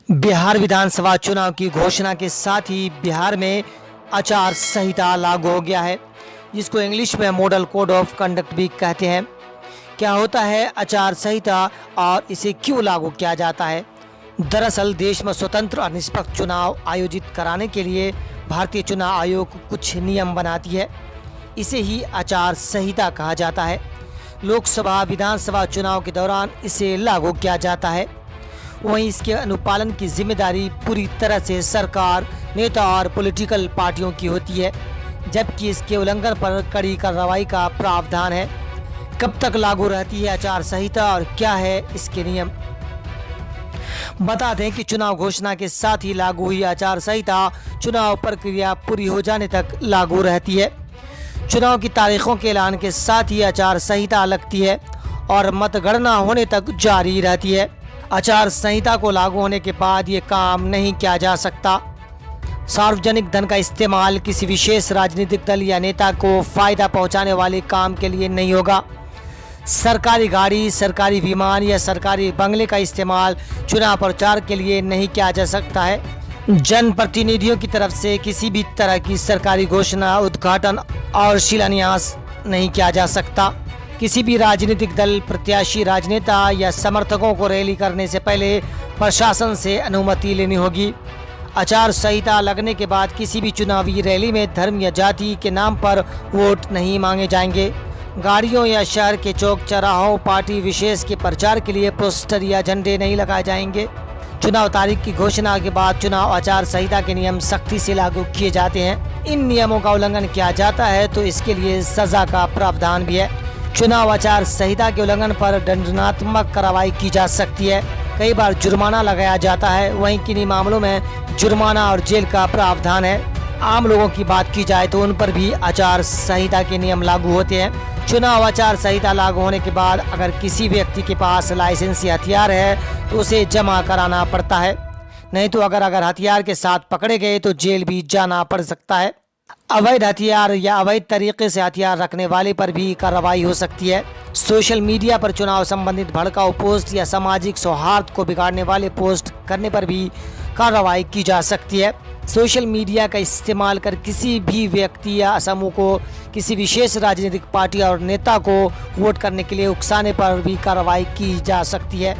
बिहार विधानसभा चुनाव की घोषणा के साथ ही बिहार में आचार संहिता लागू हो गया है, जिसको इंग्लिश में मॉडल कोड ऑफ कंडक्ट भी कहते हैं। क्या होता है आचार संहिता और इसे क्यों लागू किया जाता है? दरअसल देश में स्वतंत्र और निष्पक्ष चुनाव आयोजित कराने के लिए भारतीय चुनाव आयोग कुछ नियम बनाती है। इसे ही आचार संहिता कहा जाता है। लोकसभा विधानसभा चुनाव के दौरान इसे लागू किया जाता है। वहीं इसके अनुपालन की जिम्मेदारी पूरी तरह से सरकार, नेता और पॉलिटिकल पार्टियों की होती है, जबकि इसके उल्लंघन पर कड़ी कार्रवाई का प्रावधान है। कब तक लागू रहती है आचार संहिता और क्या है इसके नियम? बता दें कि चुनाव घोषणा के साथ ही लागू हुई आचार संहिता चुनाव प्रक्रिया पूरी हो जाने तक लागू रहती है। चुनाव की तारीखों के ऐलान के साथ ही आचार संहिता लगती है और मतगणना होने तक जारी रहती है। आचार संहिता को लागू होने के बाद ये काम नहीं किया जा सकता। सार्वजनिक धन का इस्तेमाल किसी विशेष राजनीतिक दल या नेता को फायदा पहुंचाने वाले काम के लिए नहीं होगा। सरकारी गाड़ी, सरकारी विमान या सरकारी बंगले का इस्तेमाल चुनाव प्रचार के लिए नहीं किया जा सकता है। जनप्रतिनिधियों की तरफ से किसी भी तरह की सरकारी घोषणा, उद्घाटन और शिलान्यास नहीं किया जा सकता। किसी भी राजनीतिक दल, प्रत्याशी, राजनेता या समर्थकों को रैली करने से पहले प्रशासन से अनुमति लेनी होगी। आचार संहिता लगने के बाद किसी भी चुनावी रैली में धर्म या जाति के नाम पर वोट नहीं मांगे जाएंगे। गाड़ियों या शहर के चौक चौराहों, पार्टी विशेष के प्रचार के लिए पोस्टर या झंडे नहीं लगाए जाएंगे। चुनाव तारीख की घोषणा के बाद चुनाव आचार संहिता के नियम सख्ती से लागू किए जाते हैं। इन नियमों का उल्लंघन किया जाता है तो इसके लिए सजा का प्रावधान भी है। चुनाव आचार संहिता के उल्लंघन पर दंडात्मक कार्रवाई की जा सकती है। कई बार जुर्माना लगाया जाता है। वहीं किन्हीं मामलों में जुर्माना और जेल का प्रावधान है। आम लोगों की बात की जाए तो उन पर भी आचार संहिता के नियम लागू होते हैं। चुनाव आचार संहिता लागू होने के बाद अगर किसी व्यक्ति के पास लाइसेंस या हथियार है तो उसे जमा कराना पड़ता है। नहीं तो अगर हथियार के साथ पकड़े गए तो जेल भी जाना पड़ सकता है। अवैध हथियार या अवैध तरीके से हथियार रखने वाले पर भी कार्रवाई हो सकती है। सोशल मीडिया पर चुनाव संबंधित भड़काऊ पोस्ट या सामाजिक सौहार्द को बिगाड़ने वाले पोस्ट करने पर भी कार्रवाई की जा सकती है। सोशल मीडिया का इस्तेमाल कर किसी भी व्यक्ति या समूह को किसी विशेष राजनीतिक पार्टी और नेता को वोट करने के लिए उकसाने पर भी कार्रवाई की जा सकती है।